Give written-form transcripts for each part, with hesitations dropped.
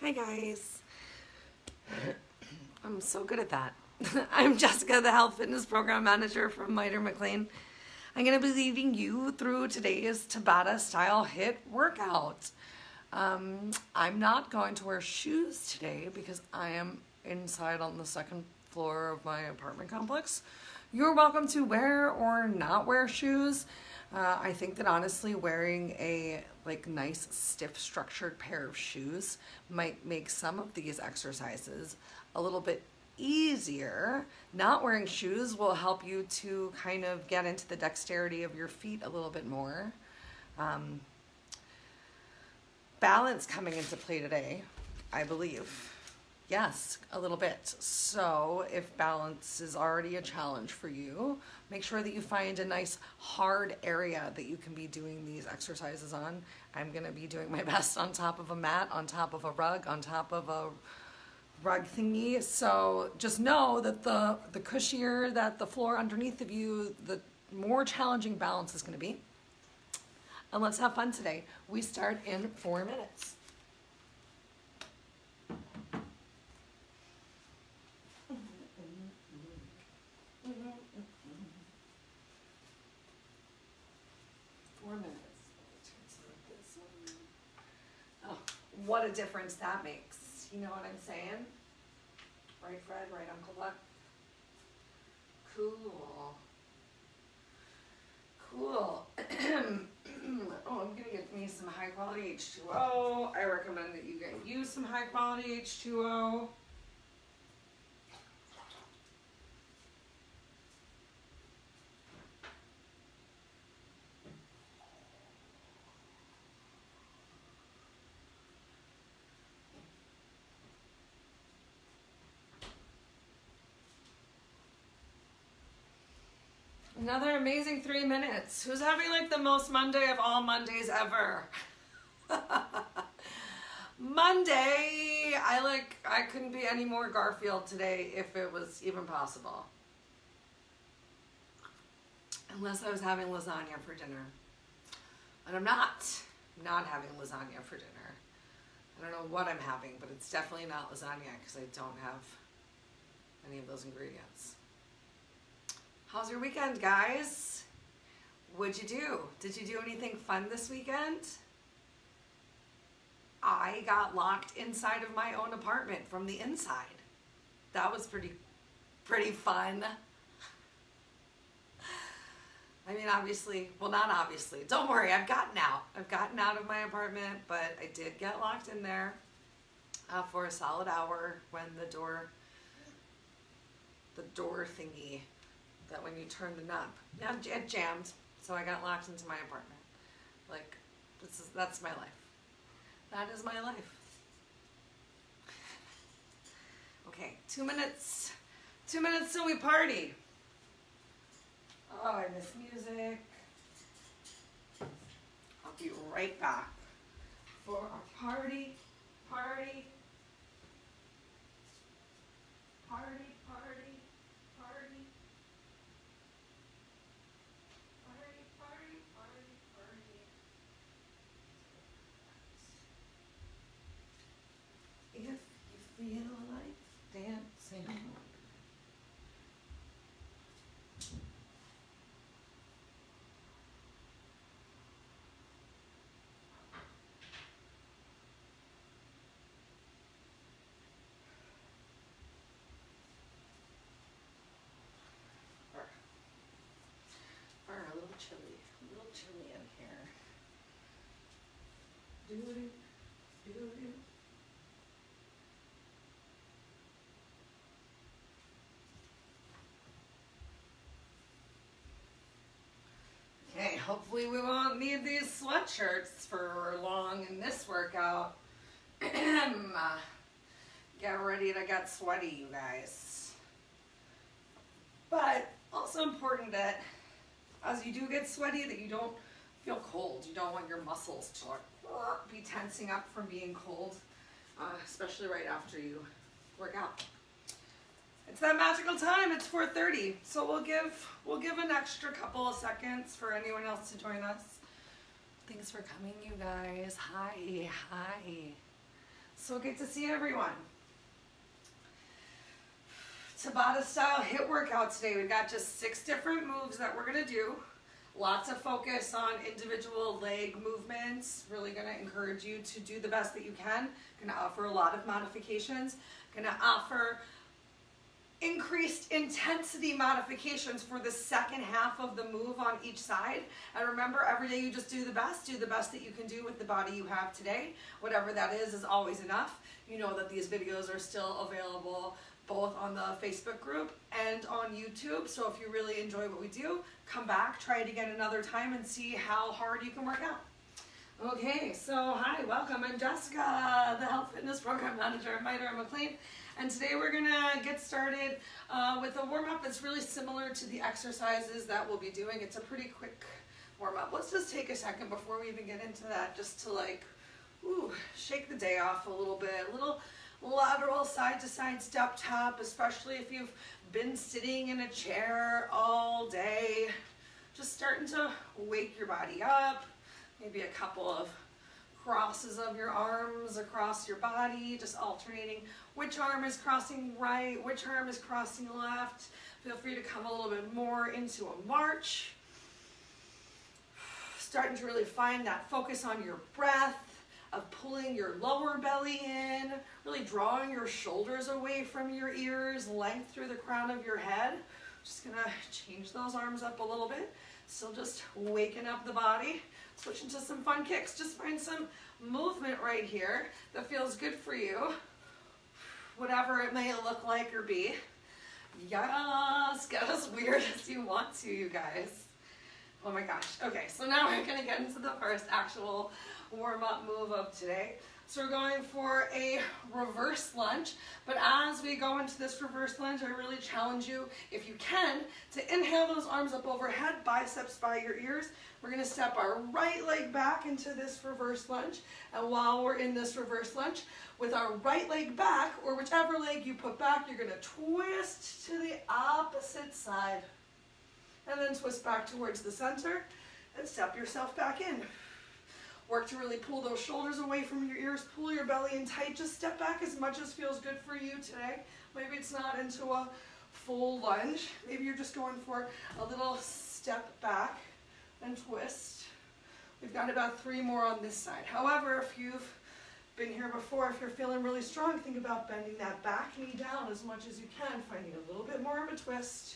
Hi guys. I'm so good at that. I'm Jessica, the Health Fitness Program Manager from Miter McLean. I'm going to be leading you through today's Tabata style HIIT workout. I'm not going to wear shoes today because I am inside on the second floor of my apartment complex. You're welcome to wear or not wear shoes. I think that honestly wearing a nice stiff structured pair of shoes might make some of these exercises a little bit easier. Not wearing shoes will help you to kind of get into the dexterity of your feet a little bit more. Balance coming into play today, I believe. Yes, a little bit. So if balance is already a challenge for you, make sure that you find a nice hard area that you can be doing these exercises on. I'm gonna be doing my best on top of a mat, on top of a rug, on top of a rug thingy. So just know that the cushier that the floor underneath of you, the more challenging balance is gonna be. And let's have fun today. We start in 4 minutes. Oh, what a difference that makes. You know what I'm saying? Right, Fred? Right, Uncle Buck? Cool. Cool. Oh, I'm gonna get me some high quality H2O. I recommend that you use some high quality H2O. Another amazing 3 minutes. Who's having like the most Monday of all Mondays ever? Monday, I couldn't be any more Garfield today if it was even possible. Unless I was having lasagna for dinner. And I'm not having lasagna for dinner. I don't know what I'm having, but it's definitely not lasagna because I don't have any of those ingredients. How's your weekend, guys? What'd you do? Did you do anything fun this weekend? I got locked inside of my own apartment from the inside. That was pretty fun. I mean, obviously, well, not obviously. Don't worry, I've gotten out. I've gotten out of my apartment, but I did get locked in there for a solid hour when the door thingy, that when you turn the knob, it jammed, so I got locked into my apartment. That's my life. That is my life. Okay, 2 minutes. 2 minutes till we party. Oh, I miss music. I'll be right back for our party. If you feel like dancing. Or a little chilly in here. Doo-doo, doo-doo. Okay, hopefully we won't need these sweatshirts for long in this workout. Get ready to get sweaty, you guys. But also important that as you do get sweaty, that you don't feel cold. You don't want your muscles to be tensing up from being cold, especially right after you work out. It's that magical time. It's 4:30, so we'll give an extra couple of seconds for anyone else to join us. Thanks for coming, you guys. Hi. So good to see everyone. Tabata style HIIT workout today. We've got just 6 different moves that we're gonna do. Lots of focus on individual leg movements. Really gonna encourage you to do the best that you can. Gonna offer a lot of modifications. Gonna offer increased intensity modifications for the second half of the move on each side. And remember, every day you just do the best that you can do with the body you have today. Whatever that is always enough. You know that these videos are still available both on the Facebook group and on YouTube. So if you really enjoy what we do, come back, try it again another time and see how hard you can work out. Okay, so hi, welcome. I'm Jessica, the Health Fitness Program Manager at Ehr-mah-gerd. And today we're gonna get started with a warm-up that's really similar to the exercises that we'll be doing. It's a pretty quick warm-up. Let's just take a second before we even get into that, just to like, shake the day off a little bit. A little lateral side-to-side step tap, especially if you've been sitting in a chair all day. Just starting to wake your body up. Maybe a couple of crosses of your arms across your body, just alternating which arm is crossing right, which arm is crossing left. Feel free to come a little bit more into a march. Starting to really find that focus on your breath, of pulling your lower belly in, really drawing your shoulders away from your ears, length through the crown of your head. Just gonna change those arms up a little bit. Still just waking up the body. Switch into some fun kicks. Just find some movement right here that feels good for you. Whatever it may look like or be. Yes, get as weird as you want to, you guys. Oh my gosh. Okay, so now we're gonna get into the first actual warm-up move of today. So we're going for a reverse lunge, but as we go into this reverse lunge, I really challenge you, if you can, to inhale those arms up overhead, biceps by your ears. We're gonna step our right leg back into this reverse lunge, and while we're in this reverse lunge, with our right leg back, or whichever leg you put back, you're gonna twist to the opposite side, and then twist back towards the center, and step yourself back in. Work to really pull those shoulders away from your ears, pull your belly in tight, just step back as much as feels good for you today. Maybe it's not into a full lunge. Maybe you're just going for a little step back and twist. We've got about 3 more on this side. However, if you've been here before, if you're feeling really strong, think about bending that back knee down as much as you can, finding a little bit more of a twist.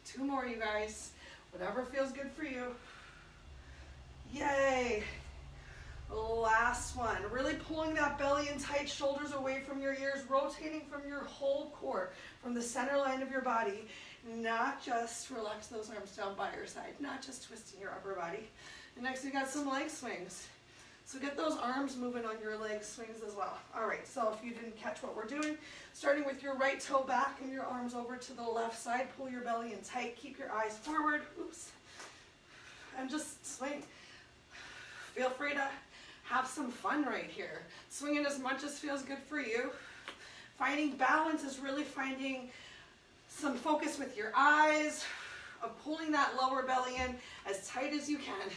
2 more, you guys. Whatever feels good for you. Yay. Last one. Really pulling that belly in tight, shoulders away from your ears, rotating from your whole core, from the center line of your body. Not just relax those arms down by your side, not just twisting your upper body. And next we got some leg swings. So get those arms moving on your leg swings as well. All right, so if you didn't catch what we're doing, starting with your right toe back and your arms over to the left side, pull your belly in tight, keep your eyes forward, and just swing. Feel free to have some fun right here. Swinging as much as feels good for you. Finding balance is really finding some focus with your eyes, of pulling that lower belly in as tight as you can.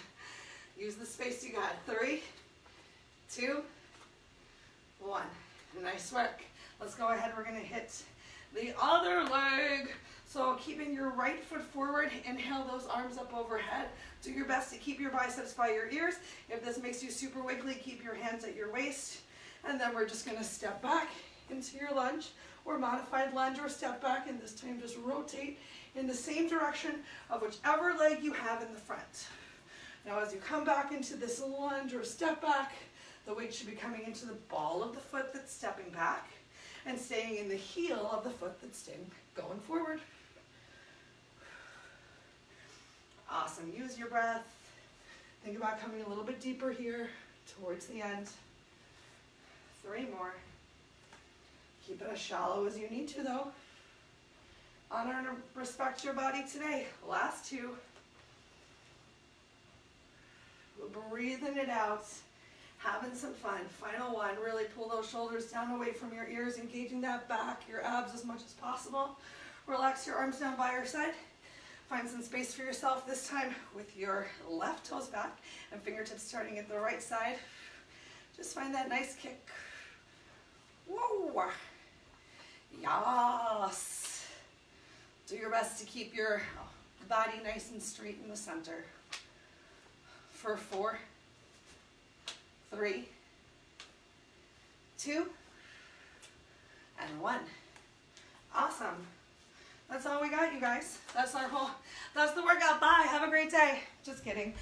Use the space you got. 3, 2, 1. Nice work. Let's go ahead. We're going to hit the other leg. So keeping your right foot forward, inhale those arms up overhead. Do your best to keep your biceps by your ears. If this makes you super wiggly, keep your hands at your waist. And then we're just gonna step back into your lunge or modified lunge or step back, and this time just rotate in the same direction of whichever leg you have in the front. Now as you come back into this lunge or step back, the weight should be coming into the ball of the foot that's stepping back and staying in the heel of the foot that's going forward. Awesome. Use your breath. Think about coming a little bit deeper here towards the end. 3 more. Keep it as shallow as you need to, though. Honor and respect your body today. Last 2. Breathing it out. Having some fun. Final 1. Really pull those shoulders down away from your ears, engaging that back, your abs as much as possible. Relax your arms down by your side. Find some space for yourself, this time with your left toes back and fingertips starting at the right side. Just find that nice kick. Whoa. Yes. Do your best to keep your body nice and straight in the center. For 4, 3, 2, and 1. Awesome. That's all we got, you guys. That's the workout. Bye. Have a great day. Just kidding.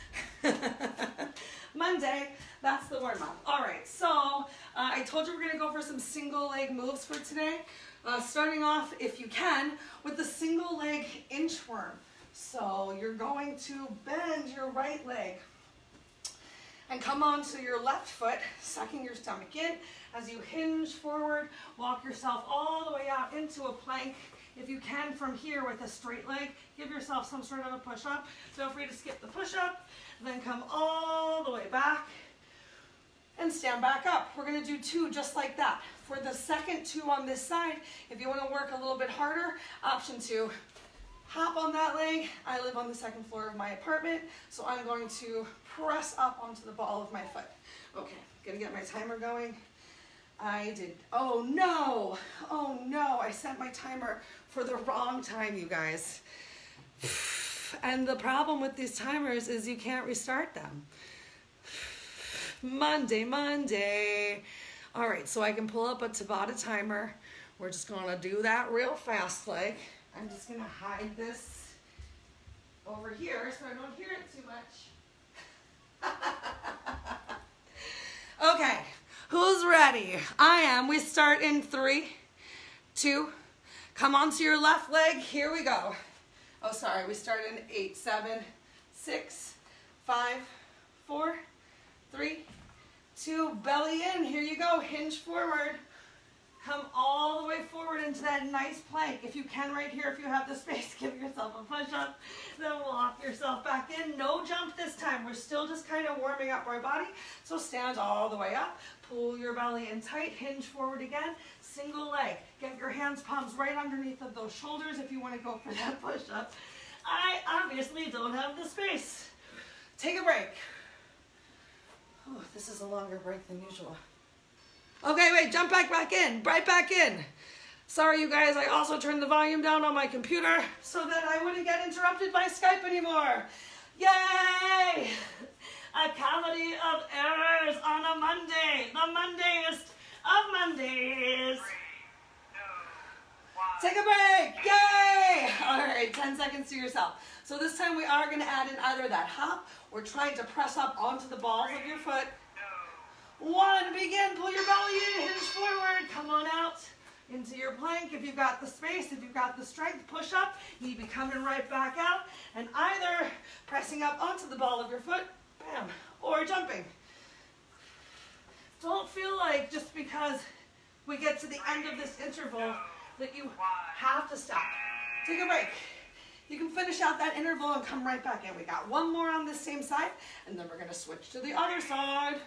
Monday, that's the warm-up. All right, so I told you we're going to go for some single leg moves for today. Starting off, if you can, with the single leg inchworm. So you're going to bend your right leg and come onto your left foot, sucking your stomach in. As you hinge forward, walk yourself all the way out into a plank. If you can, from here with a straight leg, give yourself some sort of a push-up. Feel free to skip the push-up, then come all the way back and stand back up. We're gonna do 2 just like that. For the second 2 on this side, if you wanna work a little bit harder, option 2, hop on that leg. I live on the 2nd floor of my apartment, so I'm going to press up onto the ball of my foot. Okay, gonna get my timer going. Oh no, I set my timer for the wrong time, you guys. And the problem with these timers is you can't restart them. Monday. All right, so I can pull up a Tabata timer. We're just gonna do that real fast like. I'm just gonna hide this over here so I don't hear it too much. Okay, who's ready? I am. We start in 3, 2, come onto your left leg. Here we go. Oh, sorry, we start in 8, 7, 6, 5, 4, 3, 2, belly in. Here you go, hinge forward. Come all the way forward into that nice plank. If you can right here, if you have the space, give yourself a push-up. Then walk yourself back in. No jump this time. We're still just kind of warming up our body. So stand all the way up. Pull your belly in tight. Hinge forward again. Single leg. Get your hands, palms right underneath of those shoulders if you want to go for that push-up. I obviously don't have the space. Take a break. Oh, this is a longer break than usual. Okay, wait, jump back in, right back in. Sorry, you guys, I also turned the volume down on my computer so that I wouldn't get interrupted by Skype anymore. Yay! A comedy of errors on a Monday, the Mondayest of Mondays. 3, 2, 1. Take a break, yay! All right, 10 seconds to yourself. So this time we are gonna add in either that hop or trying to press up onto the balls of your foot. 1, begin, pull your belly in, hinge forward, come on out into your plank. If you've got the space, if you've got the strength, push up, you be coming right back out, and either pressing up onto the ball of your foot, bam, or jumping. Don't feel like just because we get to the end of this interval that you have to stop. Take a break. You can finish out that interval and come right back in. We got 1 more on this same side, and then we're gonna switch to the other side.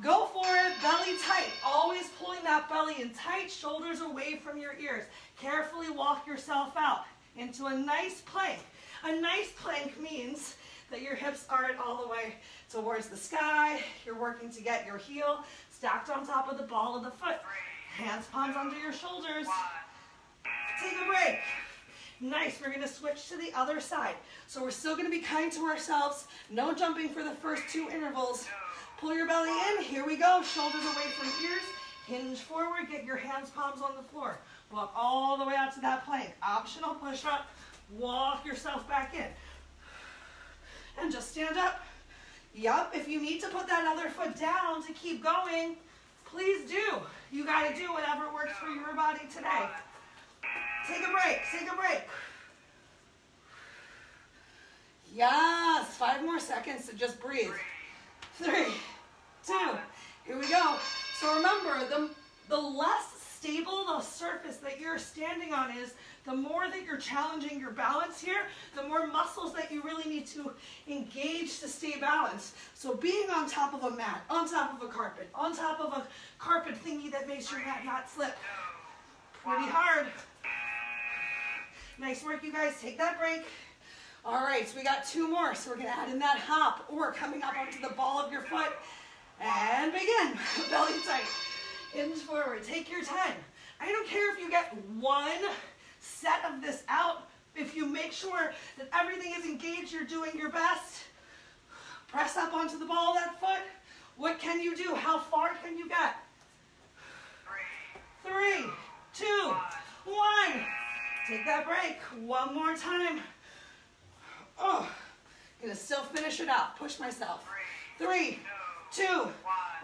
Go for it, belly tight. Always pulling that belly in tight, shoulders away from your ears. Carefully walk yourself out into a nice plank. A nice plank means that your hips aren't all the way towards the sky. You're working to get your heel stacked on top of the ball of the foot. Hands, palms under your shoulders. Take a break. Nice, we're gonna switch to the other side. So we're still gonna be kind to ourselves. No jumping for the first 2 intervals. Pull your belly in, here we go, shoulders away from ears, hinge forward, get your hands, palms on the floor. Walk all the way out to that plank. Optional push-up, walk yourself back in. And just stand up. Yup, if you need to put that other foot down to keep going, please do. You gotta do whatever works for your body today. Take a break, take a break. Yes, 5 more seconds to just breathe. 3, 2, here we go. So remember, the less stable the surface that you're standing on is, the more that you're challenging your balance here, the more muscles that you really need to engage to stay balanced. So being on top of a mat, on top of a carpet, on top of a carpet thingy that makes your mat not slip. Pretty hard. Nice work, you guys. Take that break. All right, so we got 2 more. So we're gonna add in that hop or coming up onto the ball of your foot. And begin. Belly tight. Hinge forward. Take your time. I don't care if you get one set of this out. If you make sure that everything is engaged, you're doing your best. Press up onto the ball of that foot. What can you do? How far can you get? 3, 2, 1. Take that break. One more time. Oh, gonna still finish it out. Push myself. 3, 2,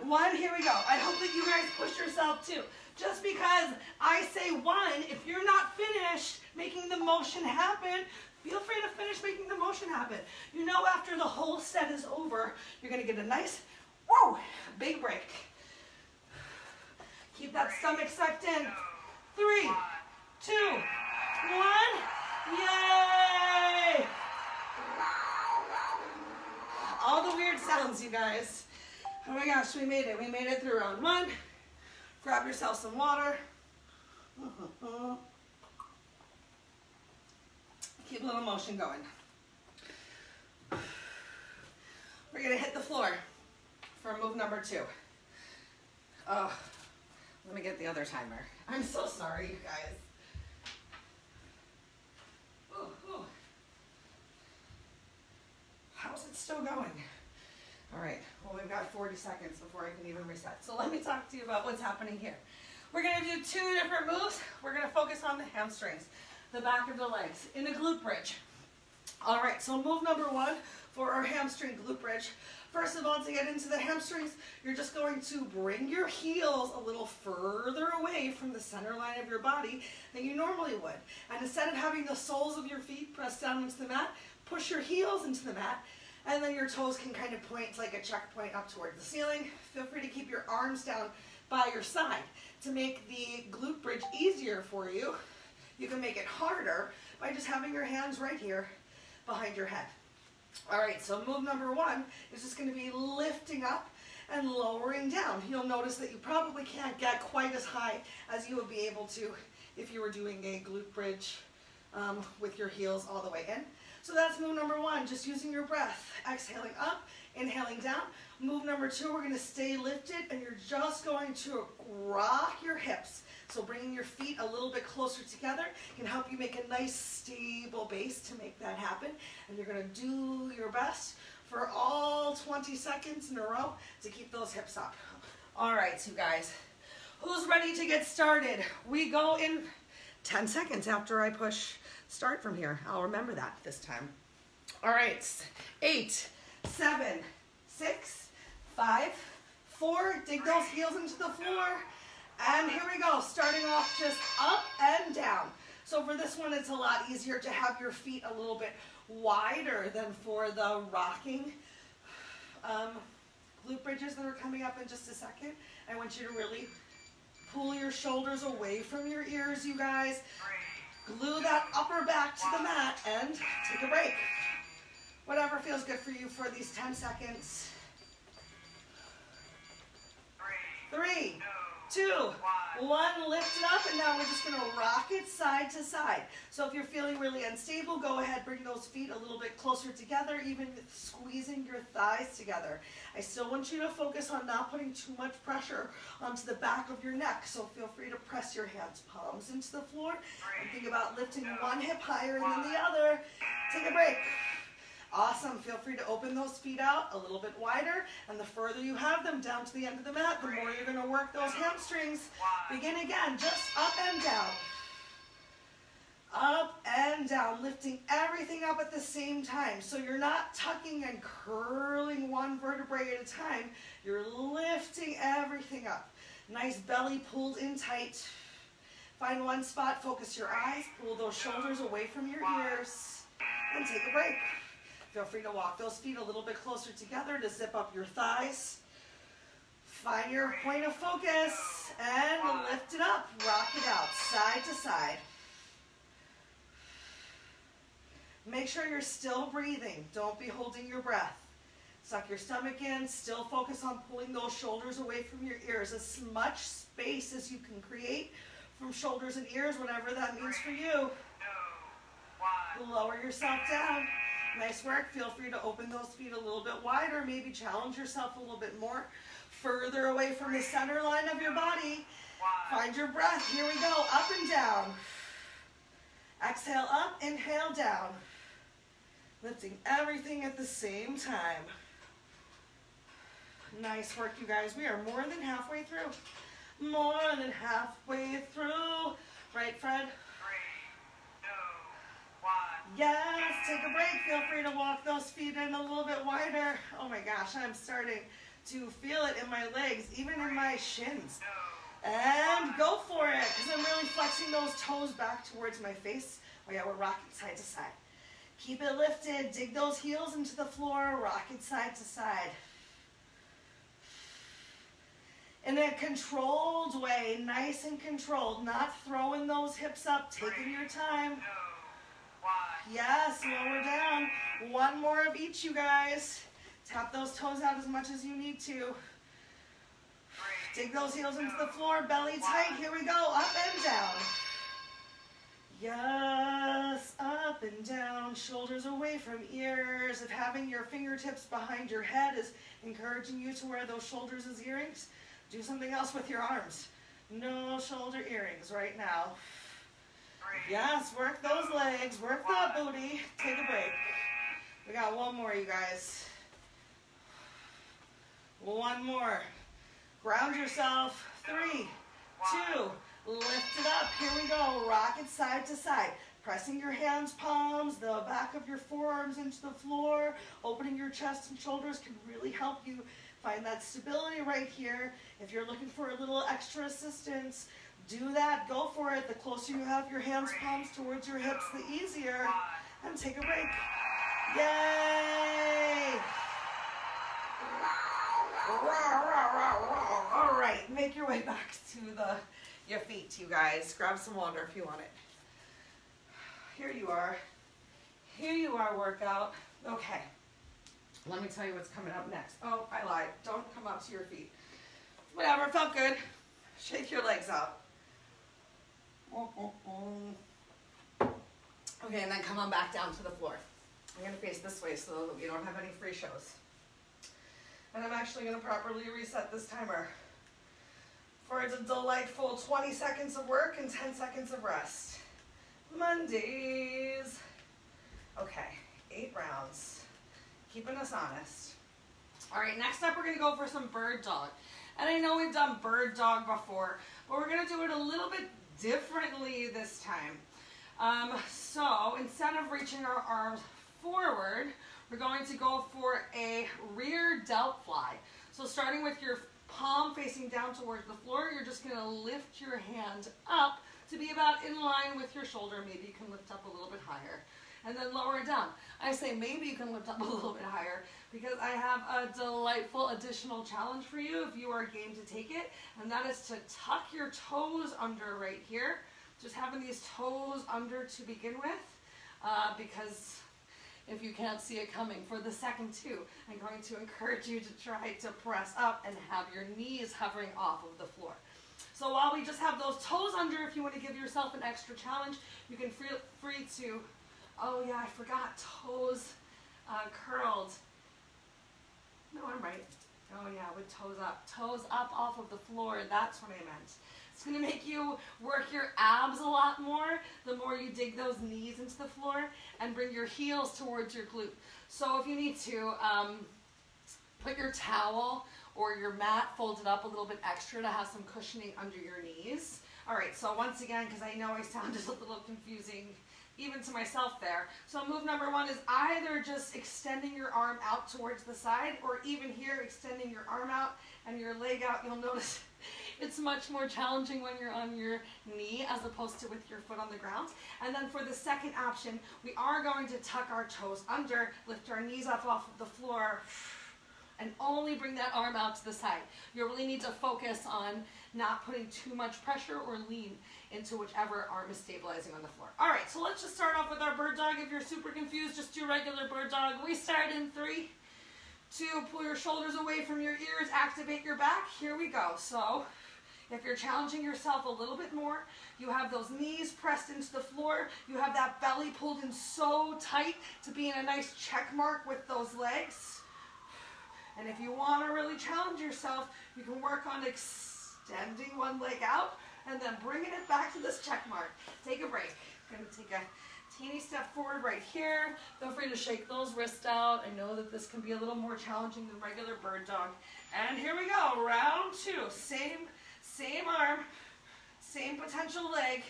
1. Here we go. I hope that you guys push yourself too. Just because I say 1, if you're not finished making the motion happen, feel free to finish making the motion happen. You know, after the whole set is over, you're going to get a nice, whoa, big break. Keep that stomach sucked in. 3, 2, 1. Yay! All the weird sounds, you guys. Oh my gosh, we made it. We made it through round 1. Grab yourself some water. Keep a little motion going. We're going to hit the floor for move number 2. Oh, let me get the other timer. I'm so sorry, you guys. Ooh, ooh. How's it still going? All right, well, we've got 40 seconds before I can even reset. So let me talk to you about what's happening here. We're going to do 2 different moves. We're going to focus on the hamstrings, the back of the legs, in a glute bridge. All right, so move number 1 for our hamstring glute bridge. First of all, to get into the hamstrings, you're just going to bring your heels a little further away from the center line of your body than you normally would. And instead of having the soles of your feet press down into the mat, push your heels into the mat, and then your toes can kind of point like a checkpoint up towards the ceiling. Feel free to keep your arms down by your side. To make the glute bridge easier for you, you can make it harder by just having your hands right here behind your head. All right, so move number 1 is just going to be lifting up and lowering down. You'll notice that you probably can't get quite as high as you would be able to if you were doing a glute bridge with your heels all the way in. So that's move number 1, just using your breath. Exhaling up, inhaling down. Move number 2, we're going to stay lifted, and you're just going to rock your hips. So bringing your feet a little bit closer together can help you make a nice stable base to make that happen. And you're going to do your best for all 20 seconds in a row to keep those hips up. All right, you guys, who's ready to get started? We go in 10 seconds after I push start from here. I'll remember that this time. All right, 8, 7, 6, 5, 4. Dig those heels into the floor. And here we go, starting off just up and down. So for this one, it's a lot easier to have your feet a little bit wider than for the rocking glute bridges that are coming up in just a second. I want you to really pull your shoulders away from your ears, you guys. Glue that upper back to the mat and take a break. Whatever feels good for you for these 10 seconds. 3, 2, 1, lift it up, and now we're just going to rock it side to side. So if you're feeling really unstable, go ahead, bring those feet a little bit closer together, even squeezing your thighs together. I still want you to focus on not putting too much pressure onto the back of your neck, so feel free to press your hands, palms into the floor, and think about lifting one hip higher than the other. Take a break. Awesome. Feel free to open those feet out a little bit wider, and the further you have them down to the end of the mat, the more you're going to work those hamstrings. Begin again, just up and down. Up and down, lifting everything up at the same time. So you're not tucking and curling one vertebrae at a time. You're lifting everything up. Nice belly pulled in tight. Find one spot, focus your eyes, pull those shoulders away from your ears, and take a break. Feel free to walk those feet a little bit closer together to zip up your thighs. Find your point of focus and lift it up. Rock it out, side to side. Make sure you're still breathing. Don't be holding your breath. Suck your stomach in. Still focus on pulling those shoulders away from your ears. As much space as you can create from shoulders and ears, whatever that means for you. Lower yourself down. Nice work. Feel free to open those feet a little bit wider. Maybe challenge yourself a little bit more further away from the center line of your body. Find your breath. Here we go. Up and down. Exhale up, inhale down. Lifting everything at the same time. Nice work, you guys. We are more than halfway through. More than halfway through. Right, Fred? 3, 2, 1. Yes, take a break. Feel free to walk those feet in a little bit wider. Oh my gosh, I'm starting to feel it in my legs, even in my shins. And go for it, because I'm really flexing those toes back towards my face. Oh yeah, we're rocking side to side. Keep it lifted. Dig those heels into the floor. Rock it side to side. In a controlled way, nice and controlled, not throwing those hips up, taking your time. 2, 1. Yes, lower down. One more of each, you guys. Tap those toes out as much as you need to. Dig those heels into the floor, belly tight. Here we go, up and down. Yes, up and down, shoulders away from ears. If having your fingertips behind your head is encouraging you to wear those shoulders as earrings, do something else with your arms. No shoulder earrings right now. Yes, work those legs, work that booty. Take a break. We got one more, you guys. One more. Ground yourself. 3, 2, lift it up. Here we go. Rock it side to side. Pressing your hands, palms, the back of your forearms into the floor. Opening your chest and shoulders can really help you find that stability right here. If you're looking for a little extra assistance, do that. Go for it. The closer you have your hands, palms towards your hips, the easier. And take a break. Yay! All right, make your way back to your feet, you guys. Grab some water if you want it. Here you are. Here you are, workout. Okay, let me tell you what's coming up next. Oh, I lied. Don't come up to your feet. Whatever, felt good. Shake your legs out. Okay, and then come on back down to the floor. I'm going to face this way so that we don't have any free shows. And I'm actually going to properly reset this timer for a delightful 20 seconds of work and 10 seconds of rest. Mondays. Okay, 8 rounds. Keeping us honest. All right, next up we're going to go for some bird dog. And I know we've done bird dog before, but we're going to do it a little bit differently this time. So instead of reaching our arms forward, we're going to go for a rear delt fly. So starting with your palm facing down towards the floor, you're just going to lift your hand up to be about in line with your shoulder. Maybe you can lift up a little bit higher. And then lower it down. I say maybe you can lift up a little bit higher because I have a delightful additional challenge for you if you are game to take it. And that is to tuck your toes under right here. Just having these toes under to begin with because if you can't see it coming, for the second two, I'm going to encourage you to try to press up and have your knees hovering off of the floor. So while we just have those toes under, if you want to give yourself an extra challenge, you can feel free to, oh yeah, I forgot, toes curled. No, I'm right. Oh yeah, with toes up off of the floor, that's what I meant. It's going to make you work your abs a lot more the more you dig those knees into the floor and bring your heels towards your glute. So if you need to, put your towel or your mat folded up a little bit extra to have some cushioning under your knees. All right, so once again, because I know I sounded a little confusing even to myself there. So move number 1 is either just extending your arm out towards the side or even here extending your arm out and your leg out. You'll notice it's much more challenging when you're on your knee as opposed to with your foot on the ground. And then for the second option, we are going to tuck our toes under, lift our knees up off of the floor, and only bring that arm out to the side. You really need to focus on not putting too much pressure or lean into whichever arm is stabilizing on the floor. All right, so let's just start off with our bird dog. If you're super confused, just do regular bird dog. We start in 3, 2, pull your shoulders away from your ears, activate your back. Here we go. So if you're challenging yourself a little bit more, you have those knees pressed into the floor, you have that belly pulled in so tight to be in a nice check mark with those legs. And if you want to really challenge yourself, you can work on extending one leg out and then bringing it back to this check mark. Take a break. I'm going to take a teeny step forward right here. Feel free to shake those wrists out. I know that this can be a little more challenging than regular bird dog. And here we go, round two. Same arm, same potential leg.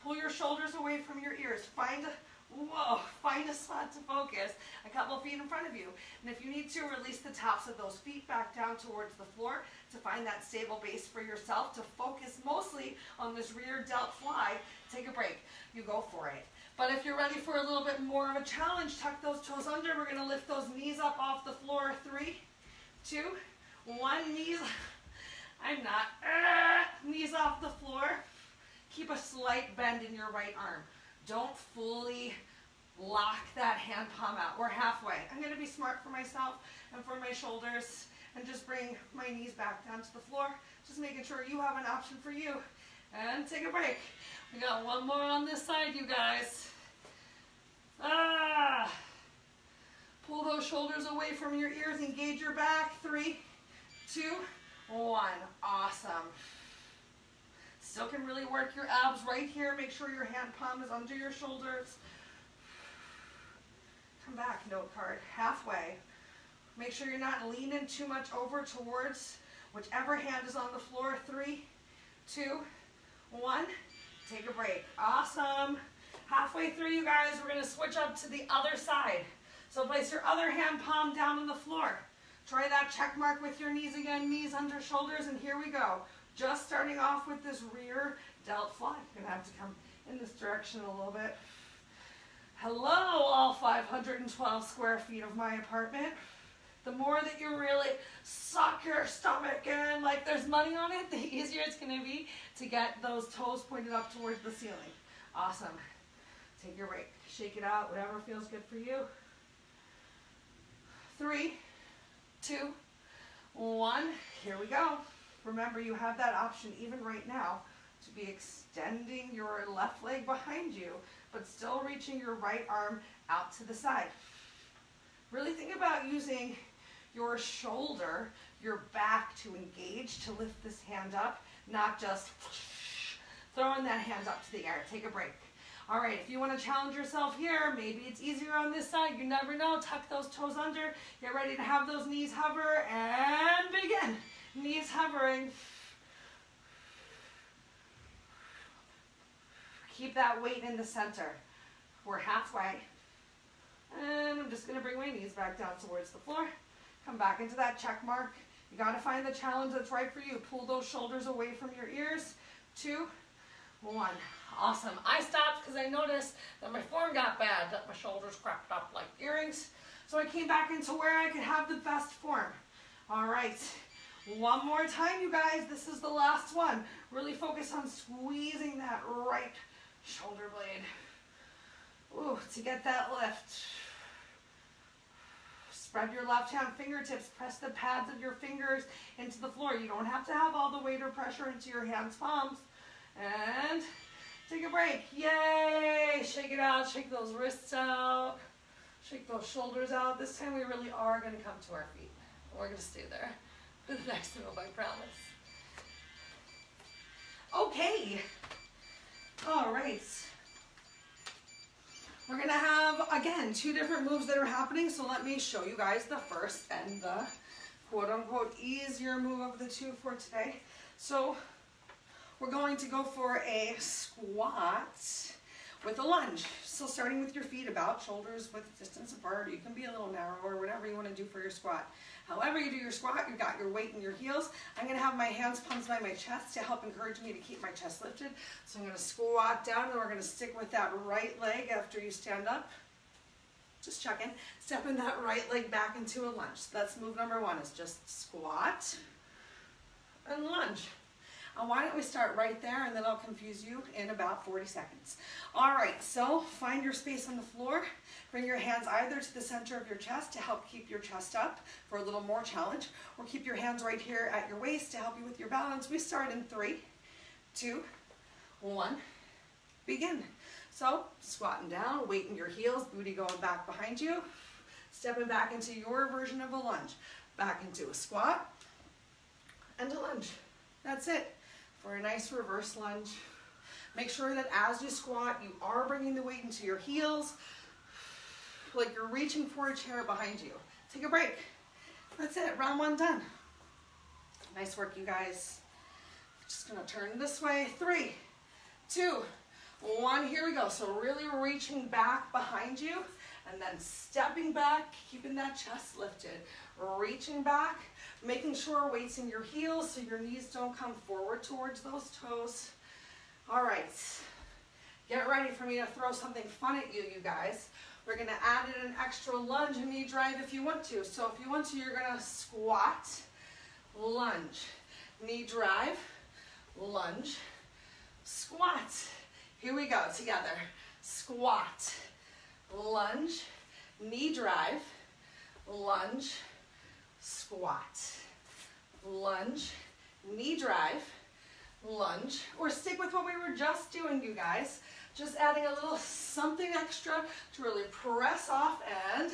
Pull your shoulders away from your ears. Find a spot to focus, a couple feet in front of you. And if you need to, release the tops of those feet back down towards the floor to find that stable base for yourself, to focus mostly on this rear delt fly. Take a break. You go for it. But if you're ready for a little bit more of a challenge, tuck those toes under. We're going to lift those knees up off the floor. 3, 2, 1. Knees off the floor. Keep a slight bend in your right arm. Don't fully lock that hand palm out. We're halfway. I'm going to be smart for myself and for my shoulders and just bring my knees back down to the floor. Just making sure you have an option for you. And take a break. We got one more on this side, you guys. Pull those shoulders away from your ears. Engage your back. 3, 2, 1. Awesome. Still can really work your abs right here. Make sure your hand palm is under your shoulders. Come back, note card. Halfway. Make sure you're not leaning too much over towards whichever hand is on the floor. 3, 2, 1. Take a break. Awesome. Halfway through, you guys, we're going to switch up to the other side. So place your other hand palm down on the floor. Try that check mark with your knees again. Knees under shoulders, and here we go. Just starting off with this rear delt fly. You're going to have to come in this direction a little bit. Hello, all 512 square feet of my apartment. The more that you really suck your stomach in like there's money on it, the easier it's going to be to get those toes pointed up towards the ceiling. Awesome. Take your break. Shake it out, whatever feels good for you. 3, 2, 1. Here we go. Remember, you have that option even right now to be extending your left leg behind you, but still reaching your right arm out to the side. Really think about using your shoulder, your back to engage, to lift this hand up, not just throwing that hand up to the air. Take a break. All right, if you want to challenge yourself here, maybe it's easier on this side. You never know. Tuck those toes under. Get ready to have those knees hover and begin. Knees hovering. Keep that weight in the center. We're halfway. And I'm just going to bring my knees back down towards the floor. Come back into that check mark. You got to find the challenge that's right for you. Pull those shoulders away from your ears. 2, 1. Awesome. I stopped because I noticed that my form got bad, that my shoulders cracked up like earrings. So I came back into where I could have the best form. All right. One more time, you guys. This is the last one. Really focus on squeezing that right shoulder blade. Ooh, to get that lift. Spread your left hand fingertips. Press the pads of your fingers into the floor. You don't have to have all the weight or pressure into your hands' palms. And take a break. Yay! Shake it out. Shake those wrists out. Shake those shoulders out. This time we really are going to come to our feet. We're going to stay there for the next move, I promise. Okay. All right. We're going to have, again, 2 different moves that are happening. So let me show you guys the first and the quote-unquote easier move of the 2 for today. So we're going to go for a squat with a lunge. So starting with your feet about, shoulders width distance apart. You can be a little narrower, whatever you want to do for your squat. However you do your squat, you got your weight in your heels. I'm going to have my hands pumped by my chest to help encourage me to keep my chest lifted. So I'm going to squat down, and we're going to stick with that right leg after you stand up. Just checking. Stepping that right leg back into a lunge. So that's move number 1, is just squat and lunge. And why don't we start right there, and then I'll confuse you in about 40 seconds. All right, so find your space on the floor. Bring your hands either to the center of your chest to help keep your chest up for a little more challenge, or keep your hands right here at your waist to help you with your balance. We start in 3, 2, 1, begin. So squatting down, weight in your heels, booty going back behind you, stepping back into your version of a lunge. back into a squat, and a lunge. That's it for a nice reverse lunge. Make sure that as you squat, you are bringing the weight into your heels, like you're reaching for a chair behind you. Take a break. That's it, round one done. Nice work, you guys. Just gonna turn this way. 3, 2, 1, here we go. So really reaching back behind you and then stepping back, keeping that chest lifted. Reaching back, making sure weight's in your heels so your knees don't come forward towards those toes. All right, get ready for me to throw something fun at you, you guys. We're gonna add in an extra lunge and knee drive if you want to. So if you want to, you're gonna squat, lunge, knee drive, lunge, squat. Here we go, together. Squat, lunge, knee drive, lunge, squat, lunge, knee drive, lunge, or stick with what we were just doing, you guys. Just adding a little something extra to really press off and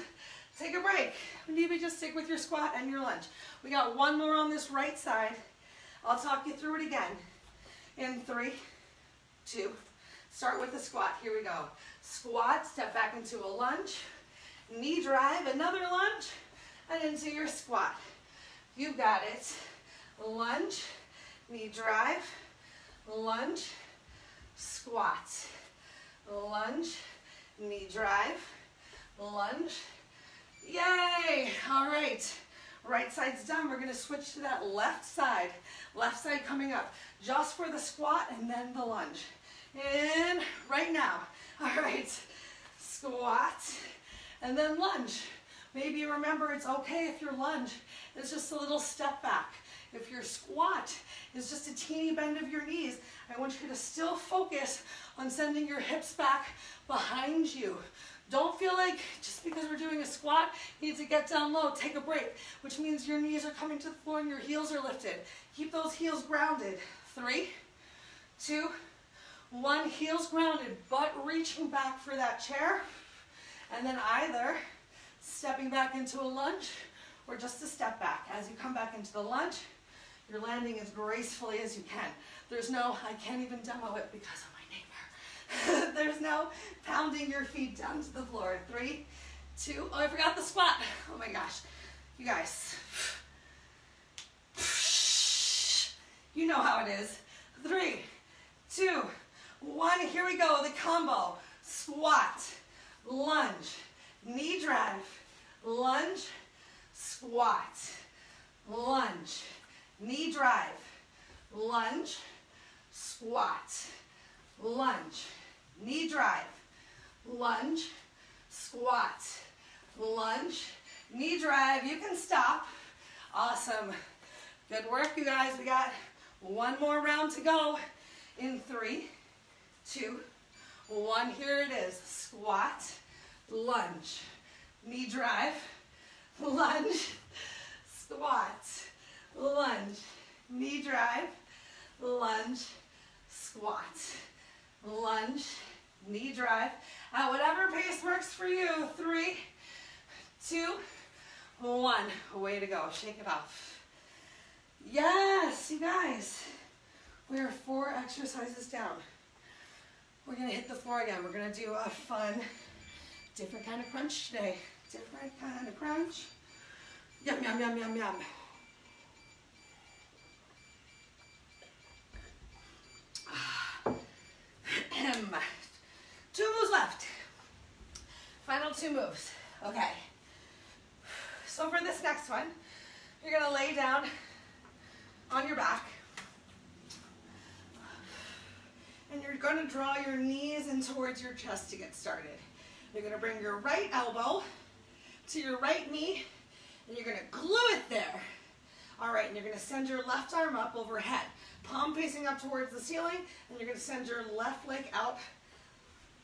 take a break. Maybe just stick with your squat and your lunge. We got one more on this right side. I'll talk you through it again. In 3, 2, start with the squat. Here we go. Squat, step back into a lunge, knee drive, another lunge, and into your squat. You got it. Lunge, knee drive, lunge, squat, lunge, knee drive, lunge. Yay! All right, right side's done. We're gonna switch to that left side. Left side coming up, just for the squat and then the lunge. In right now. All right, squat and then lunge. Maybe remember it's okay if your lunge is just a little step back. If your squat is just a teeny bend of your knees, I want you to still focus on sending your hips back behind you. Don't feel like just because we're doing a squat, you need to get down low, take a break, which means your knees are coming to the floor and your heels are lifted. Keep those heels grounded. 3, 2, 1, heels grounded, butt reaching back for that chair. And then either stepping back into a lunge or just a step back. As you come back into the lunge, you're landing as gracefully as you can. There's no, I can't even demo it because of my neighbor. There's no pounding your feet down to the floor. 3, 2, oh, I forgot the squat. Oh my gosh. You guys, you know how it is. 3, 2, 1, here we go, the combo. Squat, lunge, knee drive, lunge, squat, lunge, knee drive, lunge, squat, lunge, knee drive, lunge, squat, lunge, knee drive. You can stop. Awesome. Good work, you guys. We got one more round to go. In 3, 2, 1, here it is. Squat, lunge, knee drive, lunge, squat, lunge, knee drive, lunge, squat, lunge, knee drive. At whatever pace works for you. 3, 2, 1. Way to go. Shake it off. Yes, you guys. We are 4 exercises down. We're going to hit the floor again. We're going to do a fun, different kind of crunch today. Different kind of crunch. Yum, yum, yum, yum, yum. Two moves left. Final 2 moves. Okay. So for this next one, you're going to lay down on your back. And you're going to draw your knees in towards your chest to get started. You're going to bring your right elbow to your right knee, and you're going to glue it there. All right, and you're going to send your left arm up overhead, palm facing up towards the ceiling, and you're going to send your left leg out.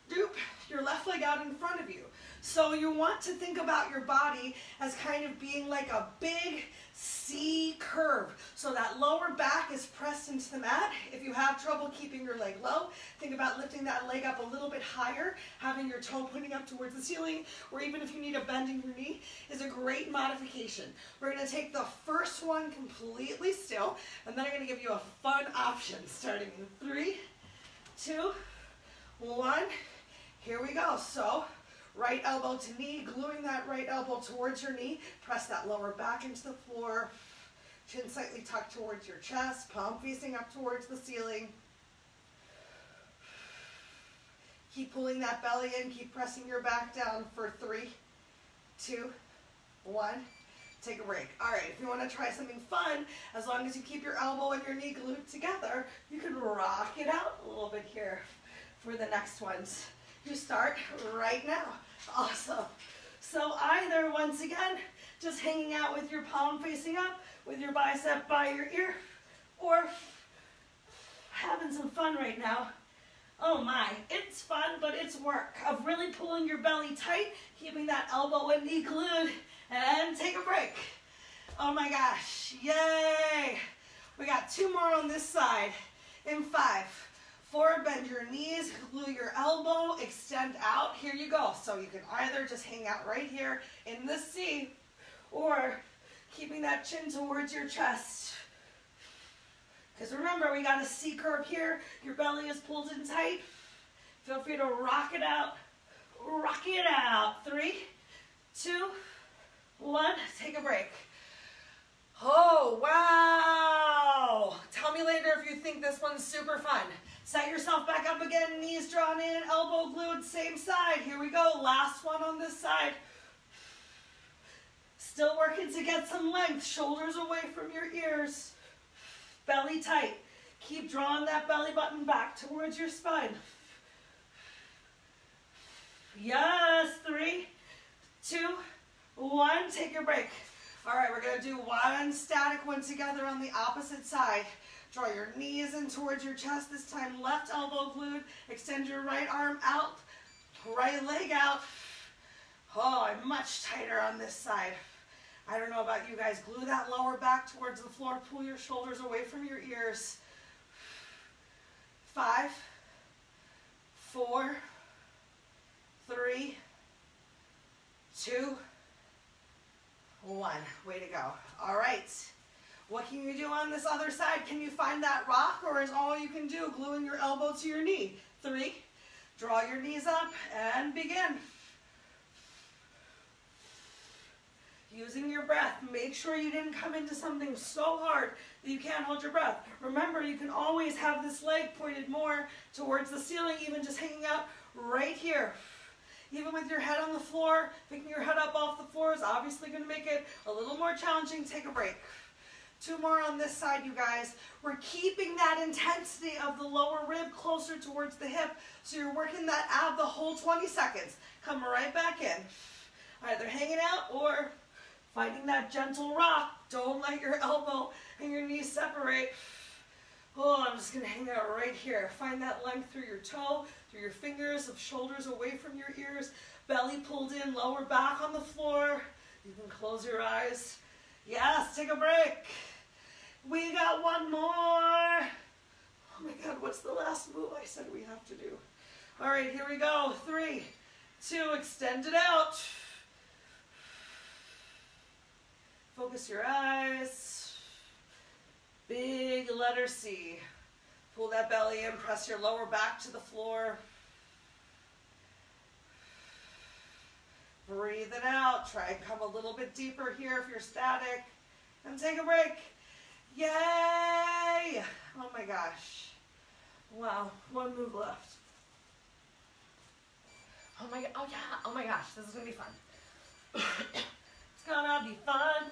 Doop, your left leg out in front of you. So you want to think about your body as kind of being like a big C curve. So that lower back is pressed into the mat. If you have trouble keeping your leg low, think about lifting that leg up a little bit higher, having your toe pointing up towards the ceiling, or even if you need a bend in your knee, is a great modification. We're going to take the first one completely still, and then I'm going to give you a fun option starting in 3, 2, 1. Here we go. So right elbow to knee, gluing that right elbow towards your knee. Press that lower back into the floor. Chin slightly tucked towards your chest, palm facing up towards the ceiling. Keep pulling that belly in, keep pressing your back down for 3, 2, 1. Take a break. All right, if you want to try something fun, as long as you keep your elbow and your knee glued together, you can rock it out a little bit here for the next ones. You start right now. Awesome. So either, once again, just hanging out with your palm facing up, with your bicep by your ear, or having some fun right now. Oh my, it's fun, but it's work of really pulling your belly tight, keeping that elbow and knee glued, and take a break. Oh my gosh, yay. We got 2 more on this side. In 5, 4, bend your knees, glue your elbow, extend out. Here you go. So you can either just hang out right here in this C, or keeping that chin towards your chest. Because remember, we got a C curve here. Your belly is pulled in tight. Feel free to rock it out. Rock it out. 3, 2, 1. Take a break. Oh, wow. Tell me later if you think this one's super fun. Set yourself back up again, knees drawn in, elbow glued, same side. Here we go, last one on this side. Still working to get some length, shoulders away from your ears. Belly tight. Keep drawing that belly button back towards your spine. Yes, 3, 2, 1, take your break. All right, we're gonna do one static one together on the opposite side. Draw your knees in towards your chest, this time left elbow glued. Extend your right arm out, right leg out. Oh, I'm much tighter on this side. I don't know about you guys. Glue that lower back towards the floor. Pull your shoulders away from your ears. 5, 4, 3, 2, 1. Way to go. All right. What can you do on this other side? Can you find that rock, or is all you can do gluing your elbow to your knee? 3, draw your knees up and begin. Using your breath. Make sure you didn't come into something so hard that you can't hold your breath. Remember, you can always have this leg pointed more towards the ceiling, even just hanging out right here. Even with your head on the floor, picking your head up off the floor is obviously going to make it a little more challenging. Take a break. 2 more on this side, you guys. We're keeping that intensity of the lower rib closer towards the hip, so you're working that ab the whole 20 seconds. Come right back in. Either hanging out or finding that gentle rock. Don't let your elbow and your knees separate. Oh, I'm just going to hang out right here. Find that length through your toe, through your fingers, of shoulders away from your ears, belly pulled in, lower back on the floor. You can close your eyes. Yes, take a break. We got 1 more. Oh my God, what's the last move I said we have to do? All right, here we go. 3, 2, extend it out. Focus your eyes. Big letter C. Pull that belly in, press your lower back to the floor. Breathe it out. Try and come a little bit deeper here if you're static. And take a break. Yay! Oh my gosh. Wow, 1 move left. Oh my, oh yeah, oh my gosh, this is gonna be fun. It's gonna be fun.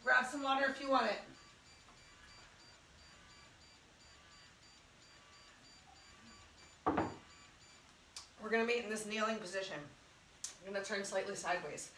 Grab some water if you want it. We're gonna meet in this kneeling position. I'm gonna turn slightly sideways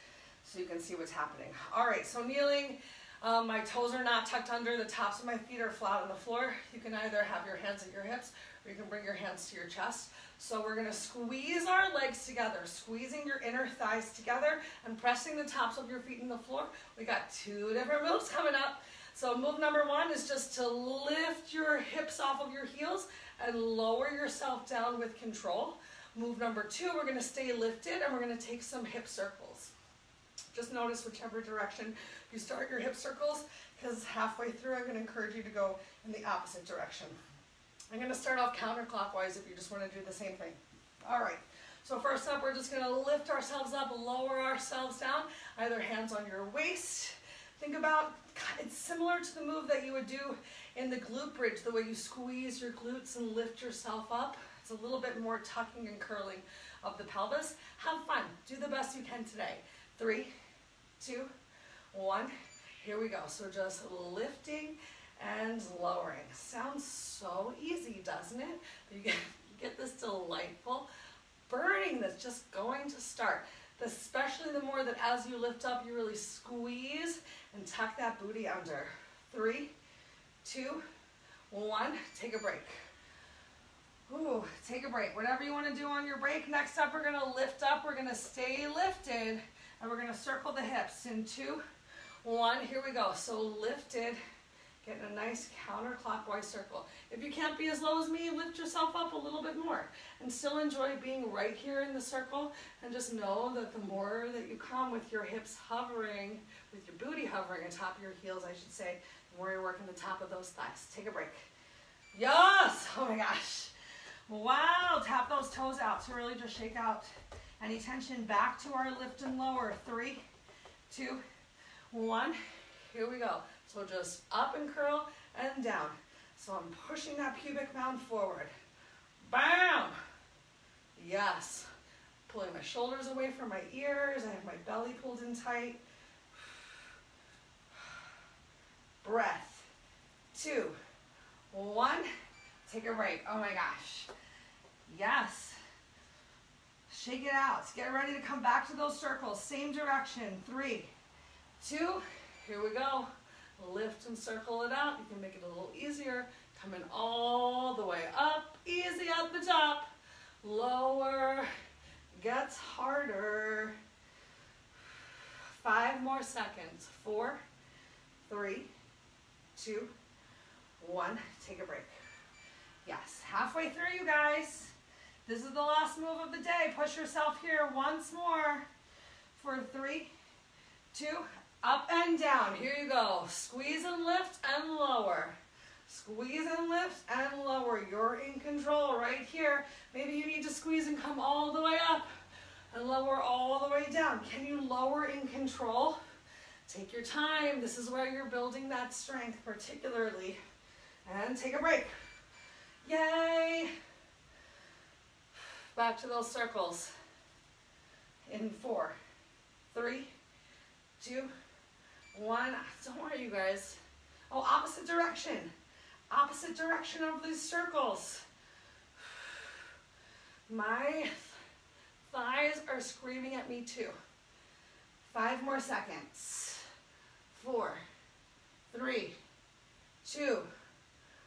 so you can see what's happening. All right, so kneeling, My toes are not tucked under, the tops of my feet are flat on the floor. You can either have your hands at your hips or you can bring your hands to your chest. So we're gonna squeeze our legs together, squeezing your inner thighs together and pressing the tops of your feet in the floor. We got 2 different moves coming up. So move number 1 is just to lift your hips off of your heels and lower yourself down with control. Move number 2, we're gonna stay lifted and we're gonna take some hip circles. Just notice whichever direction you start your hip circles, because halfway through I'm gonna encourage you to go in the opposite direction. I'm gonna start off counterclockwise if you just wanna do the same thing. All right, so first up, we're just gonna lift ourselves up, lower ourselves down, either hands on your waist. Think about, it's similar to the move that you would do in the glute bridge, the way you squeeze your glutes and lift yourself up. It's a little bit more tucking and curling of the pelvis. Have fun, do the best you can today. 3, 2, 1, here we go. So just lifting and lowering. Sounds so easy, doesn't it? You get this delightful burning that's just going to start. Especially the more that as you lift up, you really squeeze and tuck that booty under. 3, 2, 1, take a break. Ooh, take a break. Whatever you want to do on your break. Next up, we're going to lift up. We're going to stay lifted, and we're going to circle the hips in 2, 1. Here we go. So lifted, getting a nice counterclockwise circle. If you can't be as low as me, lift yourself up a little bit more and still enjoy being right here in the circle, and just know that the more that you come with your hips hovering, with your booty hovering on top of your heels, I should say, the more you're working the top of those thighs. Take a break. Yes! Oh my gosh. Wow, tap those toes out to really just shake out any tension. Back to our lift and lower. 3, 2, 1. Here we go. So just up and curl and down. So I'm pushing that pubic mound forward. Bam! Yes. Pulling my shoulders away from my ears. I have my belly pulled in tight. Breath. 2, 1. Take a break. Oh my gosh. Yes. Shake it out. Get ready to come back to those circles. Same direction. 3, 2. Here we go. Lift and circle it out. You can make it a little easier. Coming all the way up. Easy at the top. Lower. Gets harder. 5 more seconds. 4, 3, 2, 1. Take a break. Yes, halfway through, you guys. This is the last move of the day. Push yourself here once more for 3, 2, up and down. Here you go. Squeeze and lift and lower. Squeeze and lift and lower. You're in control right here. Maybe you need to squeeze and come all the way up and lower all the way down. Can you lower in control? Take your time. This is where you're building that strength particularly. And take a break. Yay! Back to those circles. In 4, 3, 2, 1. Don't worry, you guys. Oh, opposite direction. Opposite direction of these circles. My thighs are screaming at me too. 5 more seconds. 4, 3, 2,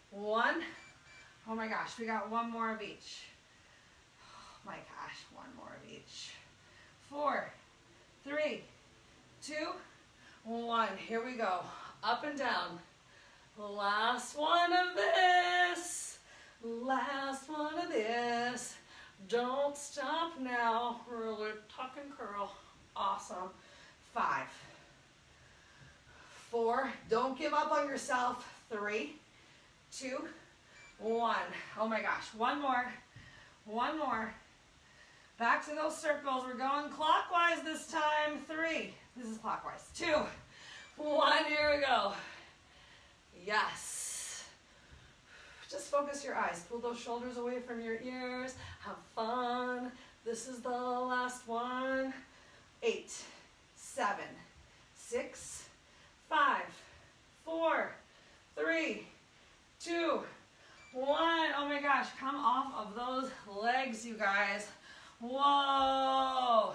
1. Oh my gosh, we got 1 more of each. Oh my gosh, 1 more of each. 4, 3, 2, 1. Here we go. Up and down. Last one of this. Last one of this. Don't stop now. Really tuck and curl. Awesome. 5, 4. Don't give up on yourself. 3, 2, 1. Oh my gosh. 1 more. 1 more. Back to those circles. We're going clockwise this time. 3. This is clockwise. 2, 1. Here we go. Yes. Just focus your eyes. Pull those shoulders away from your ears. Have fun. This is the last one. 8, 7, 6, 5, 4, 3, 2, 1. Oh my gosh, come off of those legs, you guys. Whoa.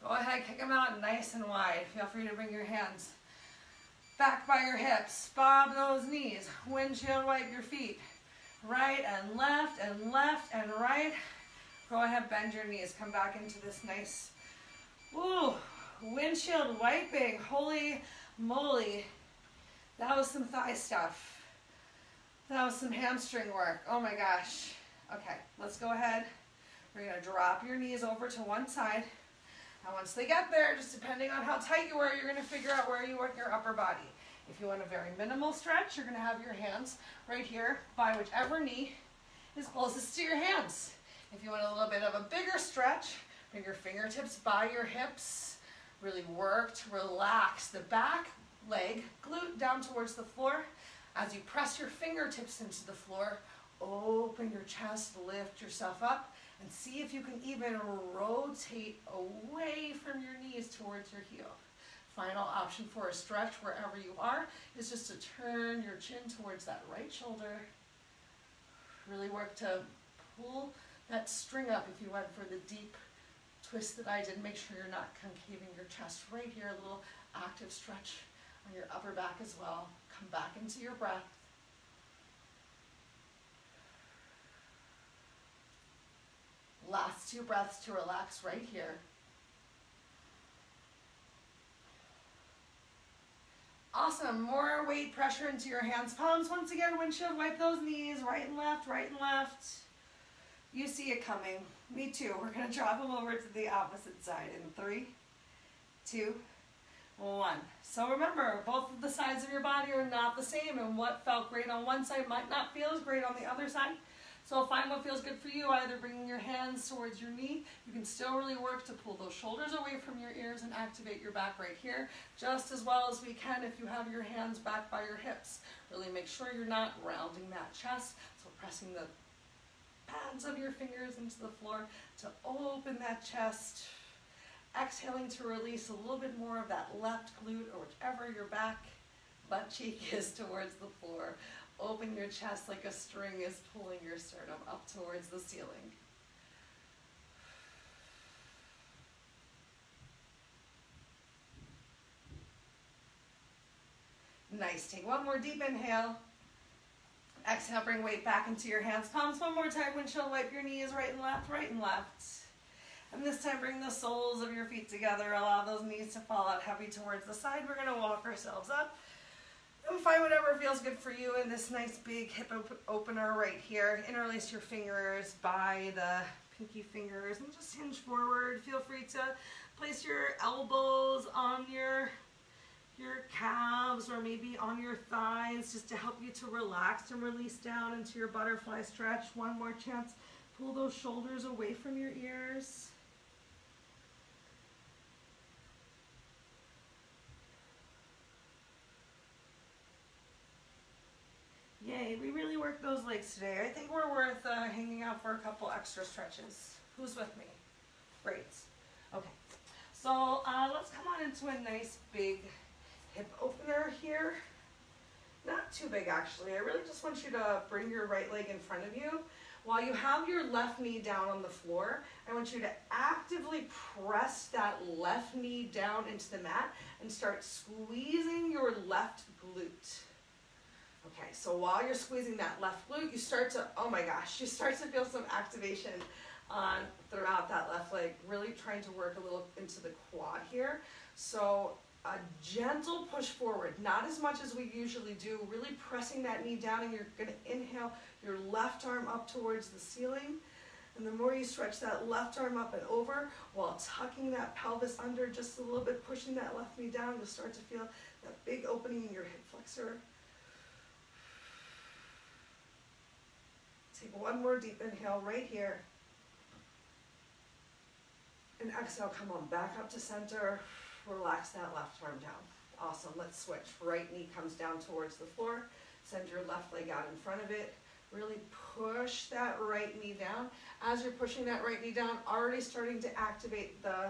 Go ahead, kick them out nice and wide. Feel free to bring your hands Back by your hips, bob those knees, windshield wipe your feet. Right and left and left and right. Go ahead, bend your knees, come back into this nice, ooh, windshield wiping. Holy moly. That was some thigh stuff. That was some hamstring work. Oh my gosh. Okay, let's go ahead. We're gonna drop your knees over to one side. And once they get there, just depending on how tight you are, you're gonna figure out where you want your upper body. If you want a very minimal stretch, you're gonna have your hands right here by whichever knee is closest to your hands. If you want a little bit of a bigger stretch, bring your fingertips by your hips. Really work to relax the back leg, glute down towards the floor. As you press your fingertips into the floor, open your chest, lift yourself up, and see if you can even rotate away from your knees towards your heel. Final option for a stretch wherever you are is just to turn your chin towards that right shoulder. Really work to pull that string up if you went for the deep twist that I did. Make sure you're not concaving your chest right here. A little active stretch on your upper back as well. Come back into your breath. Last 2 breaths to relax right here. Awesome. More weight pressure into your hands, palms. Once again, windshield wipe those knees, right and left, right and left. You see it coming. Me too. We're going to drop them over to the opposite side in 3, 2, 1. So remember, both of the sides of your body are not the same, and what felt great on one side might not feel as great on the other side. So find what feels good for you, either bringing your hands towards your knee. You can still really work to pull those shoulders away from your ears and activate your back right here, just as well as we can if you have your hands back by your hips. Really make sure you're not rounding that chest, so pressing the pads of your fingers into the floor to open that chest. Exhaling to release a little bit more of that left glute or whichever your back butt cheek is towards the floor. Open your chest like a string is pulling your sternum up towards the ceiling. Nice. Take one more deep inhale. Exhale, bring weight back into your hands, palms. One more time, windshield wipe your knees right and left, right and left. And this time, bring the soles of your feet together. Allow those knees to fall out heavy towards the side. We're going to walk ourselves up. And find whatever feels good for you in this nice big hip opener right here. Interlace your fingers by the pinky fingers and just hinge forward. Feel free to place your elbows on your calves or maybe on your thighs just to help you to relax and release down into your butterfly stretch. One more chance. Pull those shoulders away from your ears. Yay, we really worked those legs today. I think we're worth hanging out for a couple extra stretches. Who's with me? Great. Okay, so let's come on into a nice big hip opener here. Not too big actually. I really just want you to bring your right leg in front of you. While you have your left knee down on the floor, I want you to actively press that left knee down into the mat and start squeezing your left glute. Okay, so while you're squeezing that left glute, you start to, oh my gosh, you start to feel some activation throughout that left leg, really trying to work a little into the quad here. So a gentle push forward, not as much as we usually do, really pressing that knee down, and you're gonna inhale your left arm up towards the ceiling. And the more you stretch that left arm up and over while tucking that pelvis under just a little bit, pushing that left knee down, you'll start to feel that big opening in your hip flexor. Take one more deep inhale right here. And exhale, come on back up to center. Relax that left arm down. Awesome, let's switch. Right knee comes down towards the floor. Send your left leg out in front of it. Really push that right knee down. As you're pushing that right knee down, already starting to activate the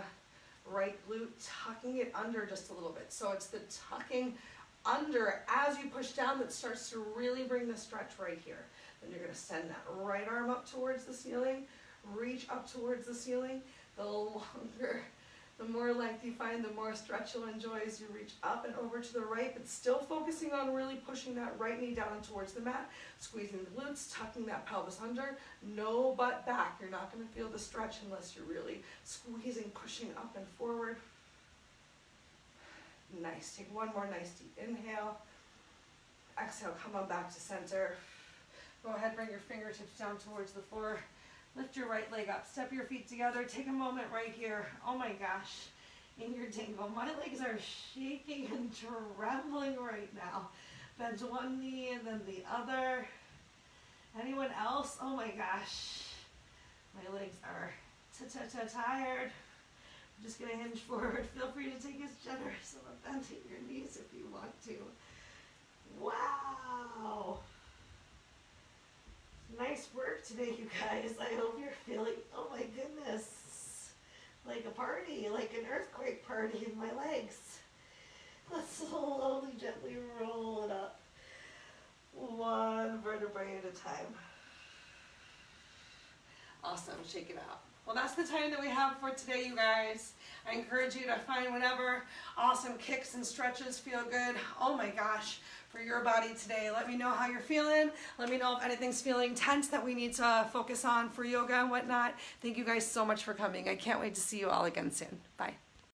right glute, tucking it under just a little bit. So it's the tucking under as you push down that starts to really bring the stretch right here. Then you're gonna send that right arm up towards the ceiling, reach up towards the ceiling. The longer The more length you find, the more stretch you'll enjoy as you reach up and over to the right, but still focusing on really pushing that right knee down towards the mat, squeezing the glutes, tucking that pelvis under, no butt back. You're not going to feel the stretch unless you're really squeezing, pushing up and forward. Nice. Take one more nice deep inhale. Exhale, come on back to center. Go ahead, bring your fingertips down towards the floor. Lift your right leg up, step your feet together. Take a moment right here. Oh my gosh, in your dingle. My legs are shaking and trembling right now. Bend one knee and then the other. Anyone else? Oh my gosh. My legs are tired. I'm just gonna hinge forward. Feel free to take as generous of a bend in your knees if you want to. Wow. Nice work today, you guys. I hope you're feeling, oh my goodness, like a party, like an earthquake party in my legs. Let's slowly, gently roll it up, one vertebrae at a time. Awesome, shake it out. Well, that's the time that we have for today, you guys. I encourage you to find whatever awesome kicks and stretches feel good. Oh my gosh, for your body today. Let me know how you're feeling. Let me know if anything's feeling tense that we need to focus on for yoga and whatnot. Thank you guys so much for coming. I can't wait to see you all again soon. Bye.